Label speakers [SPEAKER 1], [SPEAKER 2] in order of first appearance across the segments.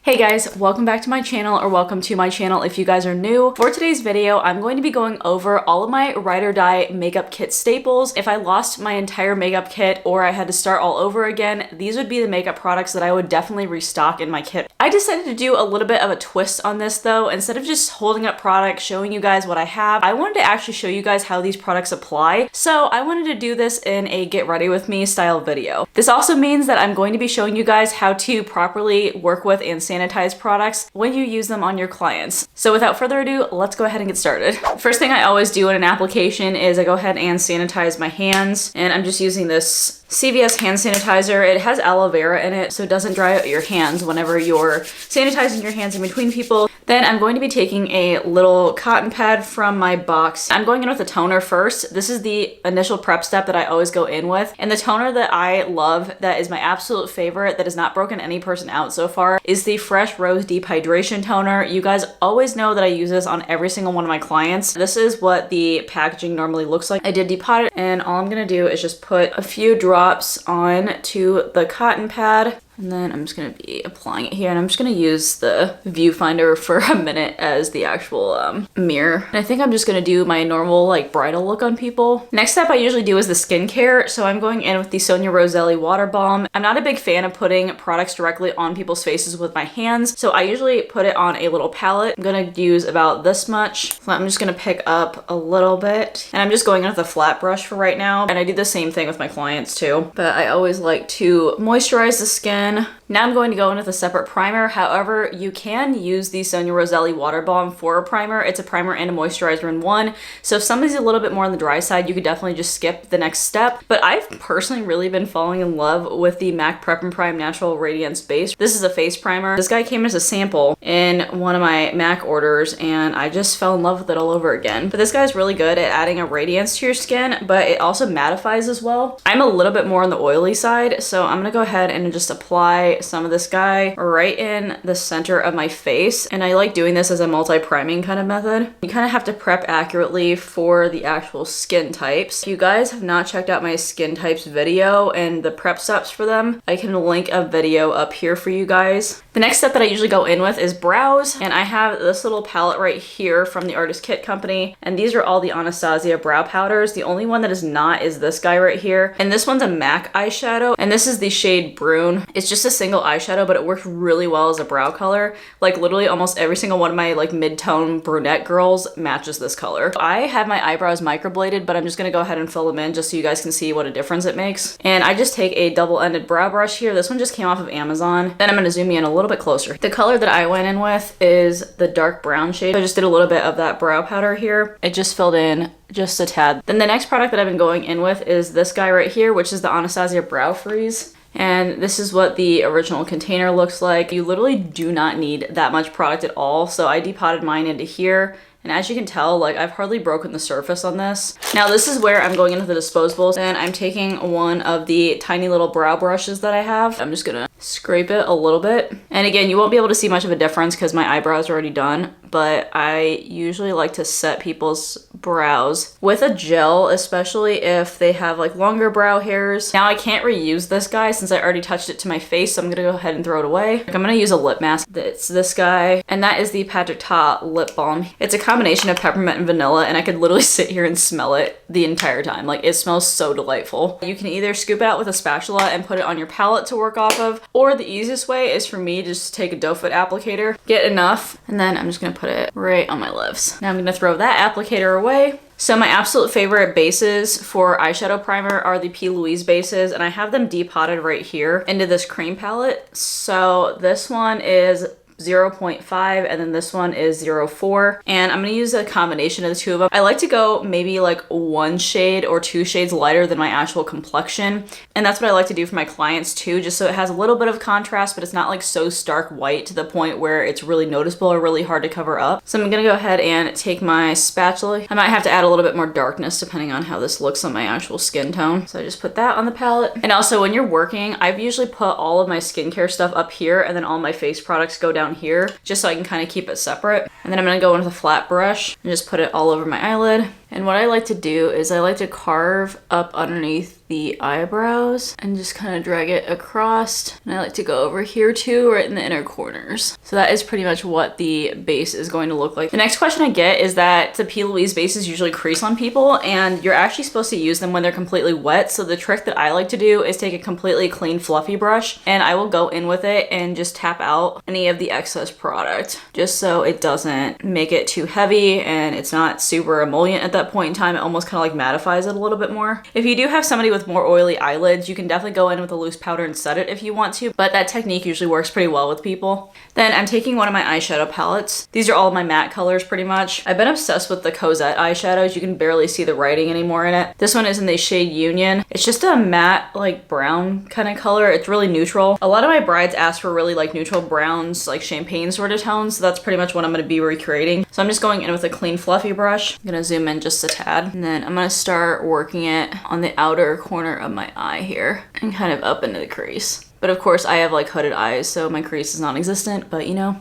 [SPEAKER 1] Hey guys, welcome back to my channel, or welcome to my channel if you guys are new. For today's video, I'm going to be going over all of my ride or die makeup kit staples. If I lost my entire makeup kit or I had to start all over again, these would be the makeup products that I would definitely restock in my kit. I decided to do a little bit of a twist on this though. Instead of just holding up products, showing you guys what I have, I wanted to actually show you guys how these products apply. So I wanted to do this in a get ready with me style video. This also means that I'm going to be showing you guys how to properly work with and sanitize products when you use them on your clients. So without further ado, let's go ahead and get started. First thing I always do in an application is I go ahead and sanitize my hands, and I'm just using this CVS hand sanitizer. It has aloe vera in it, so it doesn't dry out your hands whenever you're sanitizing your hands in between people. Then I'm going to be taking a little cotton pad from my box. I'm going in with a toner first. This is the initial prep step that I always go in with. And the toner that I love, that is my absolute favorite, that has not broken any person out so far, is the Fresh Rose Deep Hydration Toner. You guys always know that I use this on every single one of my clients. This is what the packaging normally looks like. I did depot it, and all I'm gonna do is just put a few drops on to the cotton pad. And then I'm just gonna be applying it here, and I'm just gonna use the viewfinder for a minute as the actual mirror. And I think I'm just gonna do my normal like bridal look on people. Next step I usually do is the skincare. So I'm going in with the Sonia Roselli Water Balm. I'm not a big fan of putting products directly on people's faces with my hands, so I usually put it on a little palette. I'm gonna use about this much. So I'm just gonna pick up a little bit, and I'm just going in with a flat brush for right now. And I do the same thing with my clients too, but I always like to moisturize the skin. Now I'm going to go in with a separate primer. However, you can use the Sonia Roselli Water Balm for a primer. It's a primer and a moisturizer in one. So if somebody's a little bit more on the dry side, you could definitely just skip the next step. But I've personally really been falling in love with the MAC Prep and Prime Natural Radiance Base. This is a face primer. This guy came as a sample in one of my MAC orders, and I just fell in love with it all over again. But this guy's really good at adding a radiance to your skin, but it also mattifies as well. I'm a little bit more on the oily side, so I'm gonna go ahead and just apply some of this guy right in the center of my face. And I like doing this as a multi-priming kind of method. You kind of have to prep accurately for the actual skin types. If you guys have not checked out my skin types video and the prep steps for them, I can link a video up here for you guys. The next step that I usually go in with is brows, and I have this little palette right here from the Artist Kit Company, and these are all the Anastasia brow powders. The only one that is not is this guy right here, and this one's a MAC eyeshadow, and this is the shade Brune. It's just a single eyeshadow, but it works really well as a brow color. Like literally almost every single one of my like mid-tone brunette girls matches this color. I have my eyebrows microbladed, but I'm just gonna go ahead and fill them in just so you guys can see what a difference it makes. And I just take a double-ended brow brush here. This one just came off of Amazon. Then I'm gonna zoom in a little bit closer. The color that I went in with is the dark brown shade. I just did a little bit of that brow powder here. It just filled in just a tad. Then the next product that I've been going in with is this guy right here, which is the Anastasia Brow Freeze. And this is what the original container looks like. You literally do not need that much product at all. So I depotted mine into here. And as you can tell, like I've hardly broken the surface on this. Now this is where I'm going into the disposables, and I'm taking one of the tiny little brow brushes that I have. I'm just gonna scrape it a little bit. And again, you won't be able to see much of a difference because my eyebrows are already done, but I usually like to set people's brows with a gel, especially if they have like longer brow hairs. Now I can't reuse this guy since I already touched it to my face, so I'm gonna go ahead and throw it away. I'm gonna use a lip mask. It's this guy, and that is the Patrick Ta lip balm. It's a combination of peppermint and vanilla, and I could literally sit here and smell it the entire time. Like it smells so delightful. You can either scoop it out with a spatula and put it on your palette to work off of, or the easiest way is for me to just take a doe foot applicator, get enough, and then I'm just gonna put it right on my lips. Now I'm gonna throw that applicator away. So my absolute favorite bases for eyeshadow primer are the P. Louise bases, and I have them depotted right here into this cream palette. So this one is 0.5, and then this one is 0.4, and I'm gonna use a combination of the two of them. I like to go maybe like one shade or two shades lighter than my actual complexion, and that's what I like to do for my clients too, just so it has a little bit of contrast, but it's not like so stark white to the point where it's really noticeable or really hard to cover up. So I'm gonna go ahead and take my spatula. I might have to add a little bit more darkness depending on how this looks on my actual skin tone. So I just put that on the palette. And also when you're working, I've usually put all of my skincare stuff up here, and then all my face products go down here, just so I can kind of keep it separate. And then I'm gonna go in with a flat brush and just put it all over my eyelid. And what I like to do is I like to carve up underneath the eyebrows and just kind of drag it across. And I like to go over here too, right in the inner corners. So that is pretty much what the base is going to look like. The next question I get is that the P. Louise bases usually crease on people, and you're actually supposed to use them when they're completely wet. So the trick that I like to do is take a completely clean fluffy brush, and I will go in with it and just tap out any of the excess product, just so it doesn't make it too heavy and it's not super emollient at that point in time. It almost kind of like mattifies it a little bit more. If you do have somebody with more oily eyelids, you can definitely go in with a loose powder and set it if you want to, but that technique usually works pretty well with people. Then I'm taking one of my eyeshadow palettes. These are all my matte colors pretty much. I've been obsessed with the Cosette eyeshadows. You can barely see the writing anymore in it. This one is in the shade Union. It's just a matte like brown kind of color. It's really neutral. A lot of my brides ask for really like neutral browns, like champagne sort of tones. So that's pretty much what I'm going to be recreating. So I'm just going in with a clean fluffy brush. I'm going to zoom in just a tad, and then I'm going to start working it on the outer corner of my eye here and kind of up into the crease. But of course I have like hooded eyes, so my crease is non-existent, but you know.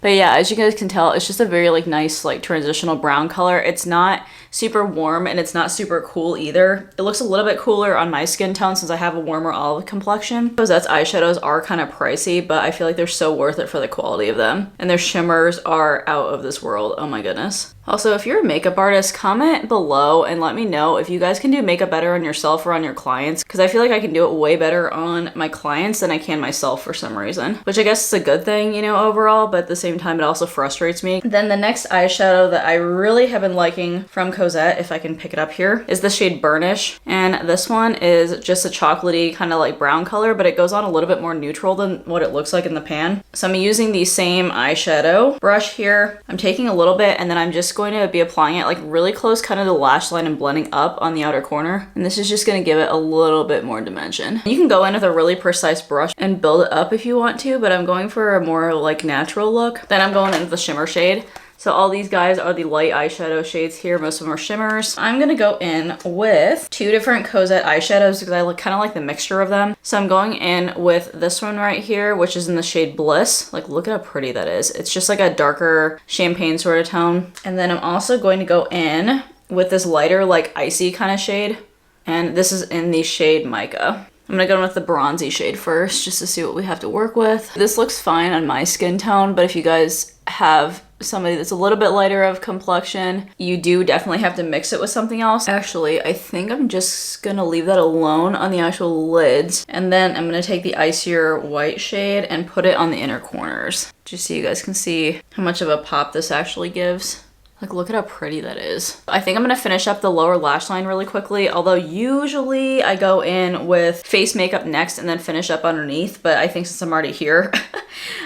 [SPEAKER 1] But yeah, as you guys can tell, it's just a very like nice like transitional brown color. It's not super warm and it's not super cool either. It looks a little bit cooler on my skin tone since I have a warmer olive complexion. Cosette's eyeshadows are kind of pricey, but I feel like they're so worth it for the quality of them. And their shimmers are out of this world. Oh my goodness. Also, if you're a makeup artist, comment below and let me know if you guys can do makeup better on yourself or on your clients, because I feel like I can do it way better on my clients than I can myself for some reason, which I guess is a good thing, you know, overall, but at the same time, it also frustrates me. Then the next eyeshadow that I really have been liking from Cosette, if I can pick it up here, is the shade Burnish. And this one is just a chocolatey kind of like brown color, but it goes on a little bit more neutral than what it looks like in the pan. So I'm using the same eyeshadow brush here. I'm taking a little bit and then I'm just going to be applying it like really close kind of the lash line and blending up on the outer corner. And this is just going to give it a little bit more dimension. You can go in with a really precise brush and build it up if you want to, but I'm going for a more like natural look. Then I'm going in with the shimmer shade. So all these guys are the light eyeshadow shades here. Most of them are shimmers. I'm gonna go in with two different Cosette eyeshadows because I kind of like the mixture of them. So I'm going in with this one right here, which is in the shade Bliss. Like, look at how pretty that is. It's just like a darker champagne sort of tone. And then I'm also going to go in with this lighter, like icy kind of shade. And this is in the shade Mica. I'm gonna go in with the bronzy shade first just to see what we have to work with. This looks fine on my skin tone, but if you guys have somebody that's a little bit lighter of complexion, you do definitely have to mix it with something else. Actually, I think I'm just gonna leave that alone on the actual lids. And then I'm gonna take the icier white shade and put it on the inner corners, just so you guys can see how much of a pop this actually gives. Like, look at how pretty that is. I think I'm gonna finish up the lower lash line really quickly, although usually I go in with face makeup next and then finish up underneath, but I think since I'm already here,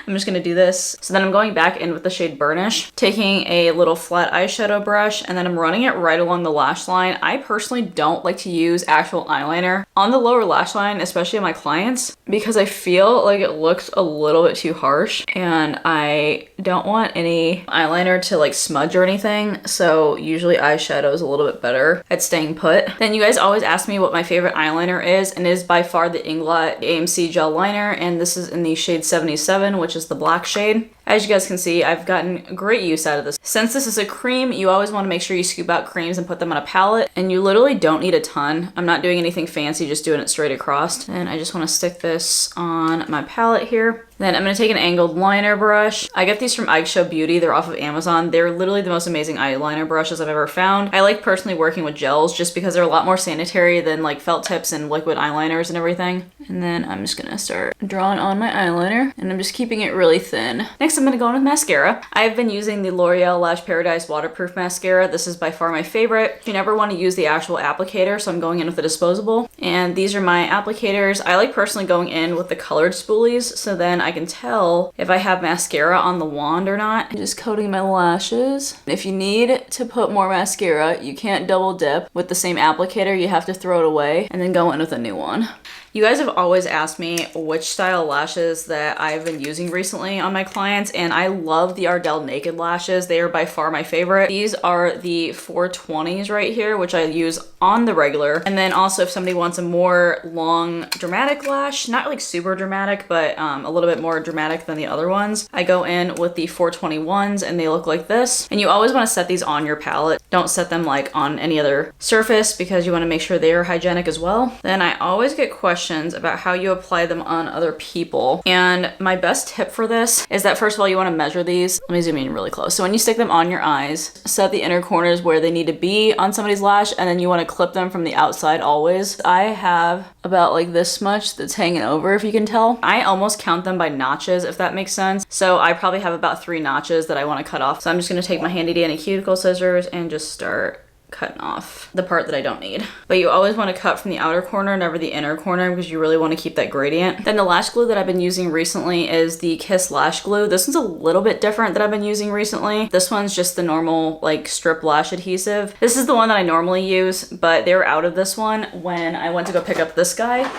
[SPEAKER 1] I'm just gonna do this. So then I'm going back in with the shade Burnish, taking a little flat eyeshadow brush, and then I'm running it right along the lash line. I personally don't like to use actual eyeliner on the lower lash line, especially on my clients, because I feel like it looks a little bit too harsh, and I don't want any eyeliner to like smudge or anything. So usually eyeshadow is a little bit better at staying put. Then you guys always ask me what my favorite eyeliner is, and it is by far the Inglot AMC gel liner, and this is in the shade 77, which is the black shade. As you guys can see, I've gotten great use out of this. Since this is a cream, you always want to make sure you scoop out creams and put them on a palette, and you literally don't need a ton. I'm not doing anything fancy, just doing it straight across. And I just want to stick this on my palette here. Then I'm going to take an angled liner brush. I get these from Eyeshadow Beauty. They're off of Amazon. They're literally the most amazing eyeliner brushes I've ever found. I like personally working with gels just because they're a lot more sanitary than like felt tips and liquid eyeliners and everything. And then I'm just going to start drawing on my eyeliner, and I'm just keeping it really thin. Next, I'm going to go in with mascara. I've been using the L'Oreal Lash Paradise Waterproof Mascara. This is by far my favorite. You never want to use the actual applicator, so I'm going in with the disposable. And these are my applicators. I like personally going in with the colored spoolies, so then I can tell if I have mascara on the wand or not. I'm just coating my lashes. If you need to put more mascara, you can't double dip with the same applicator. You have to throw it away and then go in with a new one. You guys have always asked me which style lashes that I've been using recently on my clients, and I love the Ardell Naked lashes. They are by far my favorite. These are the 420s right here, which I use on the regular. And then also if somebody wants a more long dramatic lash, not like super dramatic, but a little bit more dramatic than the other ones, I go in with the 421s and they look like this. And you always want to set these on your palette. Don't set them like on any other surface because you want to make sure they are hygienic as well. Then I always get questions about how you apply them on other people. And my best tip for this is that first of all, you want to measure these. Let me zoom in really close. So when you stick them on your eyes, set the inner corners where they need to be on somebody's lash, and then you want to clip them from the outside always. I have about like this much that's hanging over, if you can tell. I almost count them by notches, if that makes sense. So I probably have about 3 notches that I want to cut off. So I'm just going to take my handy dandy cuticle scissors and just start cutting off the part that I don't need. But you always want to cut from the outer corner, never the inner corner, because you really want to keep that gradient. Then the lash glue that I've been using recently is the Kiss Lash Glue. This one's a little bit different that I've been using recently. This one's just the normal like strip lash adhesive. This is the one that I normally use, but they were out of this one when I went to go pick up this guy.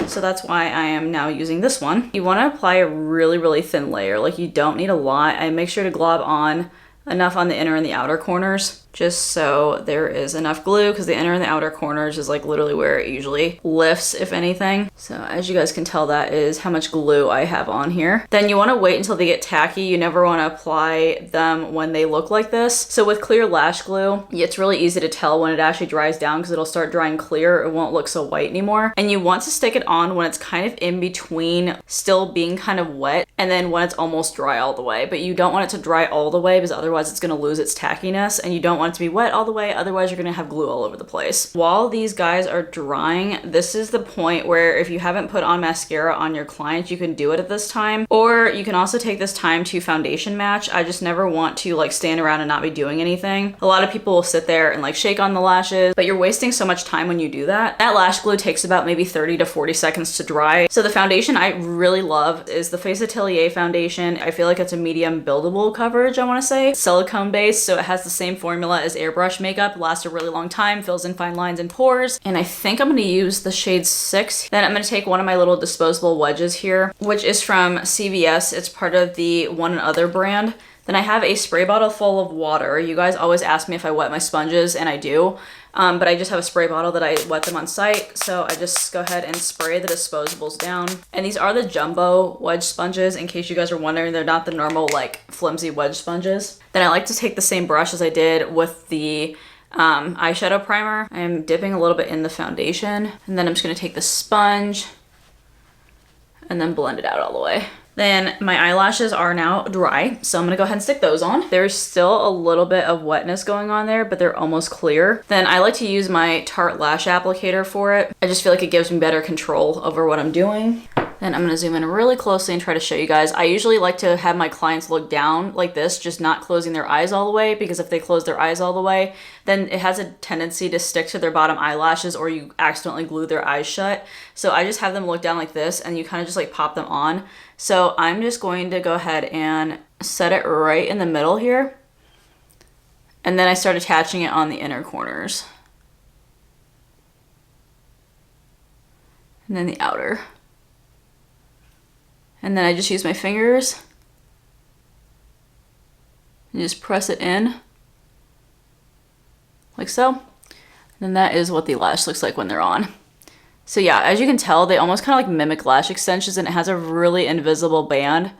[SPEAKER 1] So that's why I am now using this one. You want to apply a really, really thin layer. Like you don't need a lot. I make sure to glob on enough on the inner and the outer corners, just so there is enough glue, because the inner and the outer corners is like literally where it usually lifts, if anything. So as you guys can tell, that is how much glue I have on here. Then you want to wait until they get tacky. You never want to apply them when they look like this. So with clear lash glue, it's really easy to tell when it actually dries down because it'll start drying clear. It won't look so white anymore. And you want to stick it on when it's kind of in between still being kind of wet and then when it's almost dry all the way. But you don't want it to dry all the way because otherwise it's going to lose its tackiness, and you don't want it to be wet all the way, otherwise you're going to have glue all over the place. While these guys are drying, this is the point where if you haven't put on mascara on your client, you can do it at this time, or you can also take this time to foundation match. I just never want to like stand around and not be doing anything. A lot of people will sit there and like shake on the lashes, but you're wasting so much time when you do that. That lash glue takes about maybe 30 to 40 seconds to dry. So the foundation I really love is the Face Atelier foundation. I feel like it's a medium buildable coverage, I want to say. Silicone based, so it has the same formula as airbrush makeup, lasts a really long time, fills in fine lines and pores. And I think I'm going to use the shade 6. Then I'm going to take one of my little disposable wedges here, which is from CVS. It's part of the One and Other brand. Then I have a spray bottle full of water. You guys always ask me if I wet my sponges, and I do. But I just have a spray bottle that I wet them on site. So I just go ahead and spray the disposables down. And these are the jumbo wedge sponges, in case you guys are wondering. They're not the normal like flimsy wedge sponges. Then I like to take the same brush as I did with the eyeshadow primer. I'm dipping a little bit in the foundation. And then I'm just going to take the sponge and then blend it out all the way. Then my eyelashes are now dry, so I'm gonna go ahead and stick those on. There's still a little bit of wetness going on there, but they're almost clear. Then I like to use my Tarte lash applicator for it. I just feel like it gives me better control over what I'm doing. Then I'm gonna zoom in really closely and try to show you guys. I usually like to have my clients look down like this, just not closing their eyes all the way, because if they close their eyes all the way, then it has a tendency to stick to their bottom eyelashes, or you accidentally glue their eyes shut. So I just have them look down like this, and you kind of just like pop them on. So I'm just going to go ahead and set it right in the middle here. And then I start attaching it on the inner corners. And then the outer. And then I just use my fingers and just press it in like so. And then that is what the lash looks like when they're on. So yeah, as you can tell, they almost kind of like mimic lash extensions, and it has a really invisible band.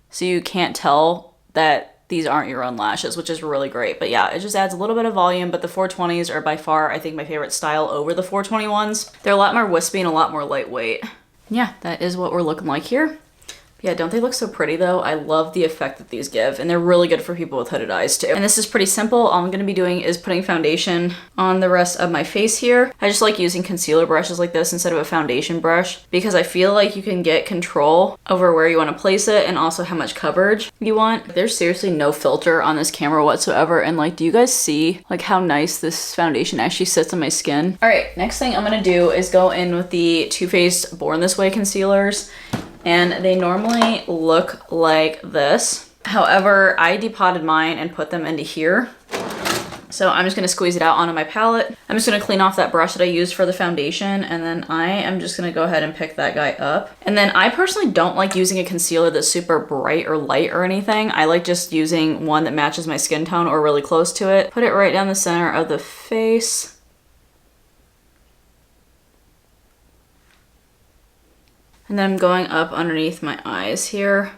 [SPEAKER 1] So you can't tell that these aren't your own lashes, which is really great. But yeah, it just adds a little bit of volume, but the 420s are by far, I think, my favorite style over the 421s. They're a lot more wispy and a lot more lightweight. Yeah, that is what we're looking like here. Yeah, don't they look so pretty though? I love the effect that these give, and they're really good for people with hooded eyes too. And this is pretty simple. All I'm gonna be doing is putting foundation on the rest of my face here. I just like using concealer brushes like this instead of a foundation brush, because I feel like you can get control over where you wanna place it and also how much coverage you want. There's seriously no filter on this camera whatsoever, and like, do you guys see like how nice this foundation actually sits on my skin? All right, next thing I'm gonna do is go in with the Too Faced Born This Way concealers. And they normally look like this. However, I depotted mine and put them into here. So I'm just gonna squeeze it out onto my palette. I'm just gonna clean off that brush that I used for the foundation, and then I am just gonna go ahead and pick that guy up. And then I personally don't like using a concealer that's super bright or light or anything. I like just using one that matches my skin tone or really close to it. Put it right down the center of the face. And then I'm going up underneath my eyes here.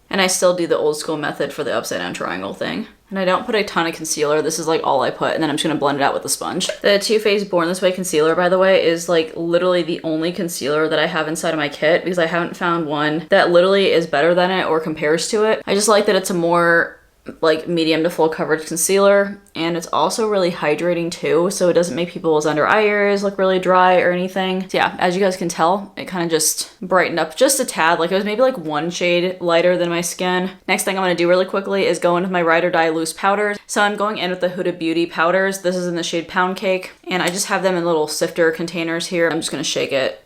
[SPEAKER 1] And I still do the old school method for the upside down triangle thing. And I don't put a ton of concealer. This is like all I put, and then I'm just gonna blend it out with a sponge. The Too Faced Born This Way concealer, by the way, is like literally the only concealer that I have inside of my kit because I haven't found one that literally is better than it or compares to it. I just like that it's a more like medium to full coverage concealer, and it's also really hydrating too, so it doesn't make people's under eye areas look really dry or anything. So yeah, as you guys can tell, it kind of just brightened up just a tad. Like it was maybe like one shade lighter than my skin. Next thing I'm going to do really quickly is go into my Ride or Die loose powders. So I'm going in with the Huda Beauty powders. This is in the shade Pound Cake, and I just have them in little sifter containers here. I'm just going to shake it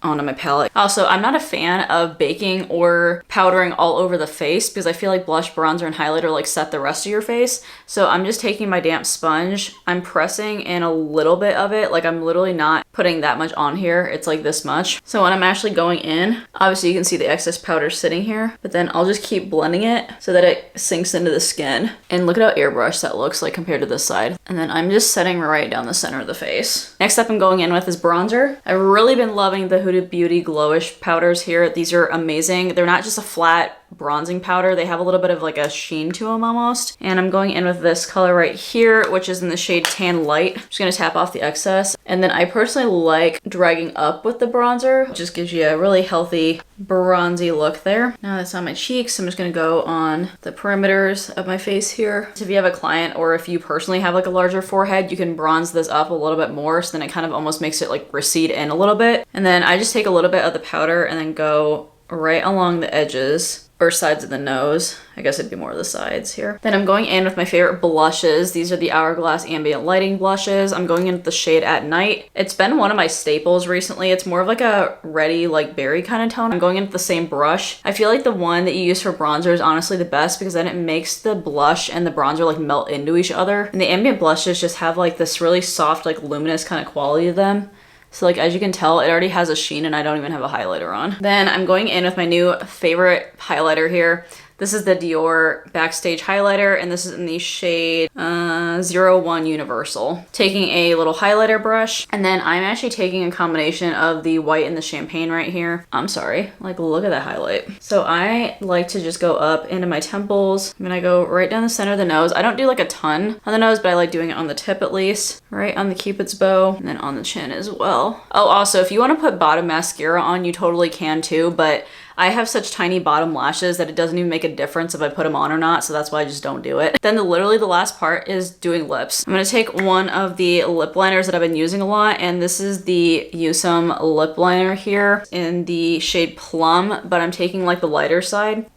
[SPEAKER 1] onto my palette. Also, I'm not a fan of baking or powdering all over the face because I feel like blush, bronzer, and highlighter like set the rest of your face. So I'm just taking my damp sponge, I'm pressing in a little bit of it, like I'm literally not putting that much on here, it's like this much. So when I'm actually going in, obviously you can see the excess powder sitting here, but then I'll just keep blending it so that it sinks into the skin. And look at how airbrushed that looks like compared to this side. And then I'm just setting right down the center of the face. Next up I'm going in with is bronzer. I've really been loving the Huda Beauty Glowish powders here. These are amazing. They're not just a flat bronzing powder. They have a little bit of like a sheen to them almost. And I'm going in with this color right here, which is in the shade Tan Light. I'm just gonna tap off the excess. And then I personally like dragging up with the bronzer. It just gives you a really healthy bronzy look there. Now that's on my cheeks, I'm just gonna go on the perimeters of my face here. So if you have a client or if you personally have like a larger forehead, you can bronze this up a little bit more, so then it kind of almost makes it like recede in a little bit. And then I just take a little bit of the powder and then go right along the edges or sides of the nose. I guess it'd be more of the sides here. Then I'm going in with my favorite blushes. These are the Hourglass Ambient Lighting blushes. I'm going in with the shade At Night. It's been one of my staples recently. It's more of like a reddy, like berry kind of tone. I'm going in with the same brush. I feel like the one that you use for bronzer is honestly the best because then it makes the blush and the bronzer like melt into each other. And the ambient blushes just have like this really soft, like luminous kind of quality to them. So like, as you can tell, it already has a sheen and I don't even have a highlighter on. Then I'm going in with my new favorite highlighter here. This is the Dior Backstage highlighter, and this is in the shade 01 Universal. Taking a little highlighter brush, and then I'm actually taking a combination of the white and the champagne right here. I'm sorry, like look at that highlight. So I like to just go up into my temples. I'm gonna go right down the center of the nose. I don't do like a ton on the nose, but I like doing it on the tip at least. Right on the Cupid's bow, and then on the chin as well. Oh, also, if you wanna put bottom mascara on, you totally can too, but I have such tiny bottom lashes that it doesn't even make a difference if I put them on or not, so that's why I just don't do it. Then literally the last part is doing lips. I'm gonna take one of the lip liners that I've been using a lot, and this is the Yusum lip liner here in the shade Plum, but I'm taking like the lighter side.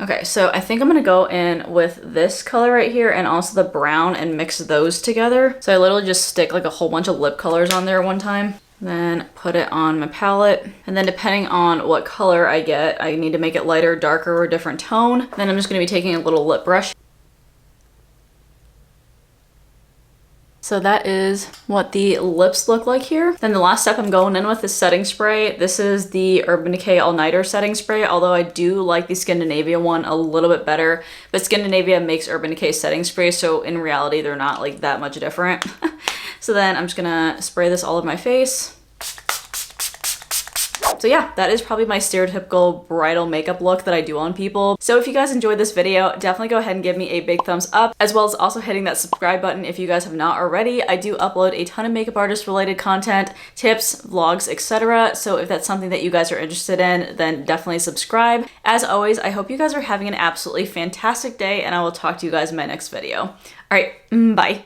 [SPEAKER 1] Okay, so I think I'm gonna go in with this color right here and also the brown and mix those together. So I literally just stick like a whole bunch of lip colors on there at one time. Then put it on my palette. And then depending on what color I get, I need to make it lighter, darker, or a different tone. Then I'm just gonna be taking a little lip brush. So that is what the lips look like here. Then the last step I'm going in with is setting spray. This is the Urban Decay All Nighter setting spray, although I do like the Skindinavia one a little bit better. But Skindinavia makes Urban Decay setting spray, so in reality, they're not like that much different. So then I'm just gonna spray this all over my face. So yeah, that is probably my stereotypical bridal makeup look that I do on people. So if you guys enjoyed this video, definitely go ahead and give me a big thumbs up, as well as also hitting that subscribe button if you guys have not already. I do upload a ton of makeup artist related content, tips, vlogs, etc. So if that's something that you guys are interested in, then definitely subscribe. As always, I hope you guys are having an absolutely fantastic day, and I will talk to you guys in my next video. All right, bye.